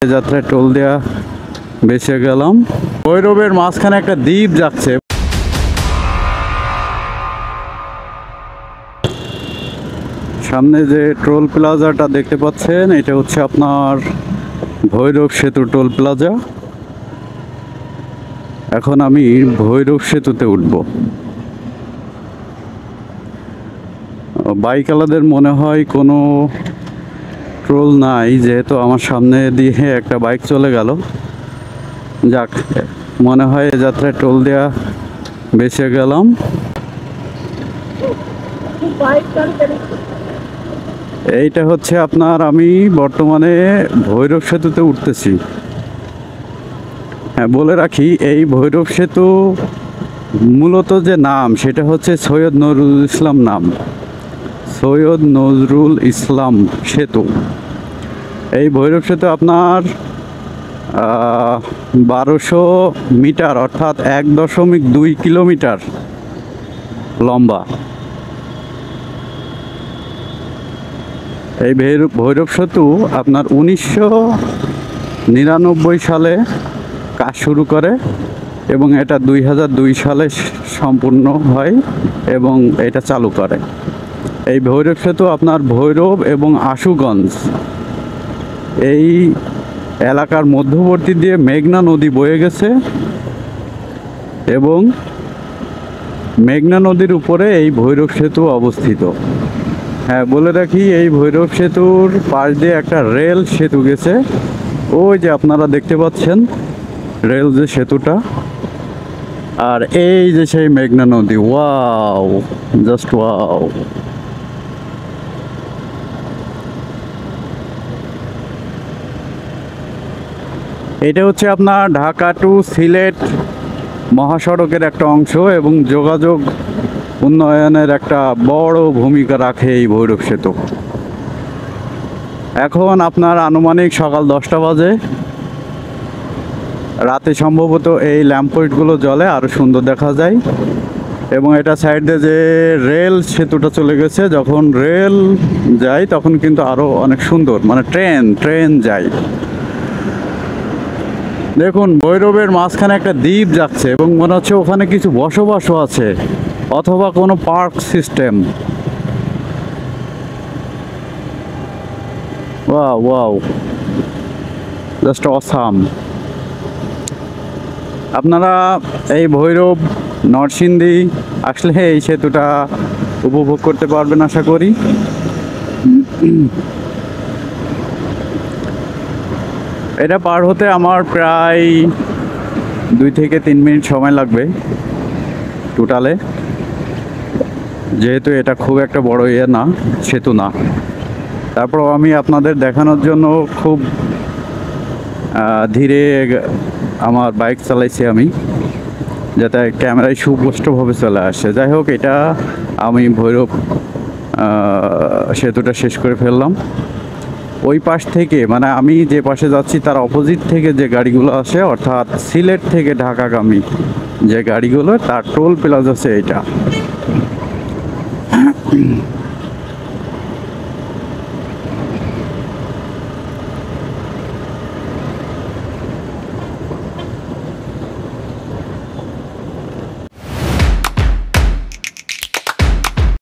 যাত্রায় টোল দেয়া বেঁচে গেলাম। ভৈরবের মাঝখানে একটা দ্বীপ যাচ্ছে। সামনে যে টোল প্লাজাটা দেখতে পাচ্ছেন, এটা হচ্ছে আপনার ভৈরব সেতু টোল প্লাজা। এখন আমি ভৈরব সেতুতে উঠব। বাইকওয়ালাদের মনে হয় কোনো টোল নাই, যেহেতু আমার সামনে দিয়ে একটা বাইক চলে গেল। যাক, মনে হয় এ যাত্রায় টোল দেয়া বেঁচে গেলাম। এইটা হচ্ছে আপনার, আমি বর্তমানে ভৈরব সেতুতে উঠতেছি। হ্যাঁ, বলে রাখি, এই ভৈরব সেতু মূলত যে নাম সেটা হচ্ছে সৈয়দ নজরুল ইসলাম নাম, সৈয়দ নজরুল ইসলাম সেতু। এই ভৈরব সেতু আপনার 1200 মিটার, অর্থাৎ 1.2 কিলোমিটার লম্বা। এই ভৈরব সেতু আপনার 1999 সালে কাজ শুরু করে এবং এটা 2002 সালে সম্পূর্ণ হয় এবং এটা চালু করে। এই ভৈরব সেতু আপনার ভৈরব এবং আশুগঞ্জ এই এলাকার মধ্যবর্তী দিয়ে মেঘনা নদী বয়ে গেছে এবং মেঘনা নদীর উপরে এই ভৈরব সেতু অবস্থিত। হ্যাঁ, বলে রাখি, এই ভৈরব সেতুর পাশ দিয়ে একটা রেল সেতু গেছে। ওই যে আপনারা দেখতে পাচ্ছেন রেল যে সেতুটা, আর এই যে সেই মেঘনা নদী। Wow, just wow. এটা হচ্ছে আপনার ঢাকা টু সিলেট মহাসড়কের একটা অংশ এবং যোগাযোগ উন্নয়নের একটা বড় ভূমিকা রাখে এই ভৈরব সেতু। এখন আপনার আনুমানিক সকাল 10টা বাজে। রাতে সম্ভবত এই ল্যাম্পপোস্টগুলো জ্বলে, আরও সুন্দর দেখা যায়। এবং এটা সাইডে যে রেল সেতুটা চলে গেছে, যখন রেল যায় তখন কিন্তু আরও অনেক সুন্দর, মানে ট্রেন যায়। দেখুন, ভৈরবের মাঝখানে একটা দ্বীপ যাচ্ছে এবং মনে হচ্ছে ওখানে কিছু বসবাসও আছে, অথবা কোনো park system. Wow wow, just awesome. আপনারা এই ভৈরব নরসিংদী আসলে এই সেতুটা উপভোগ করতে পারবেন আশা করি। এটা পার হতে আমার প্রায় 2 থেকে 3 মিনিট সময় লাগবে টোটালে, যেহেতু এটা খুব একটা বড় না, সেতু না। তারপর আমি আপনাদের দেখানোর জন্য খুব ধীরে আমার বাইক চালাইছি আমি, যাতে ক্যামেরায় সুস্পষ্টভাবে চলে আসে। যাই হোক, এটা আমি ভৈরব সেতুটা শেষ করে ফেললাম। ওই পাশ থেকে, মানে আমি যে পাশে যাচ্ছি তার অপোজিট থেকে যে গাড়িগুলো আসে, অর্থাৎ সিলেট থেকে ঢাকাগামী যে গাড়িগুলো, তার টোল প্লাজা আছে এইটা।